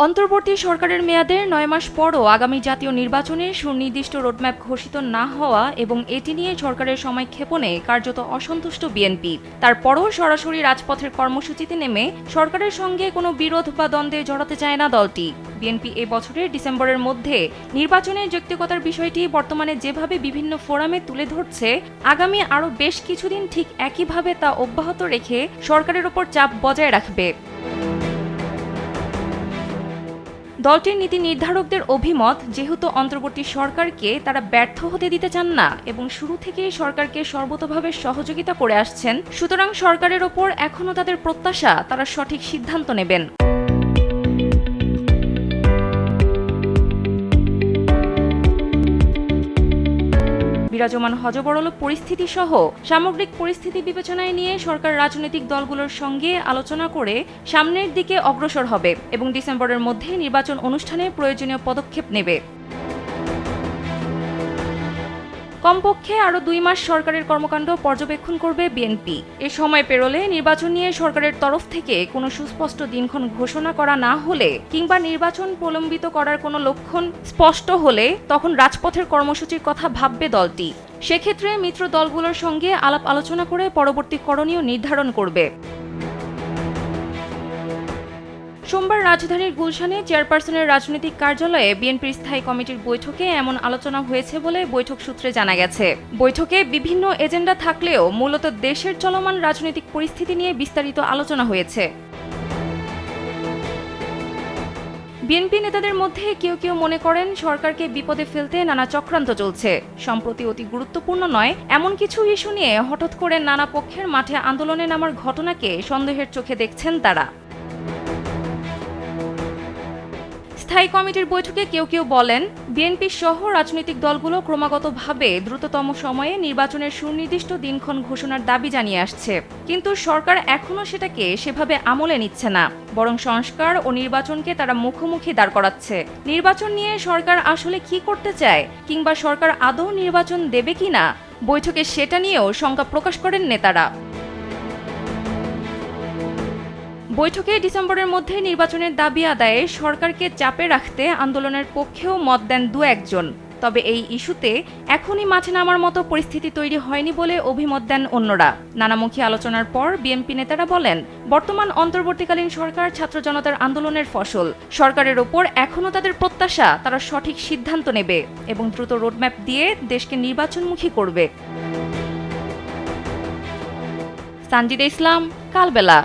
অন্তর্বর্তী সরকারের মেয়াদের ৯ মাস পরও আগামী জাতীয় নির্বাচনে সুনির্দিষ্ট রোডম্যাপ ঘোষিত না হওয়া এবং এটি নিয়ে সরকারের সময়ক্ষেপণে কার্যত অসন্তুষ্ট বিএনপি। তারপরও সরাসরি রাজপথের কর্মসূচিতে নেমে সরকারের সঙ্গে কোনো বিরোধ বা দ্বন্দ্বে জড়াতে চায় না দলটি। বিএনপি এ বছরের ডিসেম্বরের মধ্যে নির্বাচনের যৌক্তিকতার বিষয়টি বর্তমানে যেভাবে বিভিন্ন ফোরামে তুলে ধরছে, আগামী আরও বেশ কিছুদিন ঠিক একইভাবে তা অব্যাহত রেখে সরকারের ওপর চাপ বজায় রাখবে। দলটির নীতি নির্ধারকদের অভিমত, যেহেতু অন্তর্বর্তী সরকারকে তারা ব্যর্থ হতে দিতে চান না এবং শুরু থেকেই সরকারকে সর্বতোভাবে সহযোগিতা করে আসছেন, সুতরাং সরকারের ওপর এখনও তাদের প্রত্যাশা তারা সঠিক সিদ্ধান্ত নেবেন। বিরাজমান হযবরল পরিস্থিতি সহ সামগ্রিক পরিস্থিতি বিবেচনায় নিয়ে সরকার রাজনৈতিক দলগুলোর সঙ্গে আলোচনা করে সামনের দিকে অগ্রসর হবে এবং ডিসেম্বরের মধ্যে নির্বাচন অনুষ্ঠানে প্রয়োজনীয় পদক্ষেপ নেবে। কমপক্ষে আরও ২ মাস সরকারের কর্মকাণ্ড পর্যবেক্ষণ করবে বিএনপি। এ সময় পেরোলে নির্বাচন নিয়ে সরকারের তরফ থেকে কোনো সুস্পষ্ট দিনক্ষণ ঘোষণা করা না হলে কিংবা নির্বাচন প্রলম্বিত করার কোনো লক্ষণ স্পষ্ট হলে তখন রাজপথের কর্মসূচির কথা ভাববে দলটি। সেক্ষেত্রে মিত্র দলগুলোর সঙ্গে আলাপ আলোচনা করে পরবর্তী করণীয় নির্ধারণ করবে। সোমবার রাজধানীর গুলশানে চেয়ারপারসনের রাজনৈতিক কার্যালয়ে বিএনপির স্থায়ী কমিটির বৈঠকে এমন আলোচনা হয়েছে বলে বৈঠক সূত্রে জানা গেছে। বৈঠকে বিভিন্ন এজেন্ডা থাকলেও মূলত দেশের চলমান রাজনৈতিক পরিস্থিতি নিয়ে বিস্তারিত আলোচনা হয়েছে। বিএনপি নেতাদের মধ্যে কেউ কেউ মনে করেন সরকারকে বিপদে ফেলতে নানা চক্রান্ত চলছে। সম্প্রতি অতি গুরুত্বপূর্ণ নয় এমন কিছু ইস্যু নিয়ে হঠাৎ করে নানা পক্ষের মাঠে আন্দোলনে নামার ঘটনাকে সন্দেহের চোখে দেখছেন তারা। স্থায়ী কমিটির বৈঠকে কেউ কেউ বলেন, বিএনপি সহ রাজনৈতিক দলগুলো ক্রমাগতভাবে দ্রুততম সময়ে নির্বাচনের সুনির্দিষ্ট দিনক্ষণ ঘোষণার দাবি জানিয়ে আসছে, কিন্তু সরকার এখনও সেটাকে সেভাবে আমলে নিচ্ছে না, বরং সংস্কার ও নির্বাচনকে তারা মুখোমুখি দাঁড় করাচ্ছে। নির্বাচন নিয়ে সরকার আসলে কি করতে চায় কিংবা সরকার আদৌ নির্বাচন দেবে কিনা, বৈঠকে সেটা নিয়েও শঙ্কা প্রকাশ করেন নেতারা। বৈঠকে ডিসেম্বরের মধ্যে নির্বাচনের দাবি আদায়ে সরকারকে চাপে রাখতে আন্দোলনের পক্ষেও মত দেন দু একজন। তবে এই ইস্যুতে এখনই মাঠে নামার মতো পরিস্থিতি তৈরি হয়নি বলে অভিমত দেন অন্যরা। নানামুখী আলোচনার পর বিএনপি নেতারা বলেন, বর্তমান অন্তর্বর্তীকালীন সরকার ছাত্র জনতার আন্দোলনের ফসল। সরকারের ওপর এখনও তাদের প্রত্যাশা তারা সঠিক সিদ্ধান্ত নেবে এবং দ্রুত রোডম্যাপ দিয়ে দেশকে নির্বাচনমুখী করবে। সানজিদা ইসলাম, কালবেলা।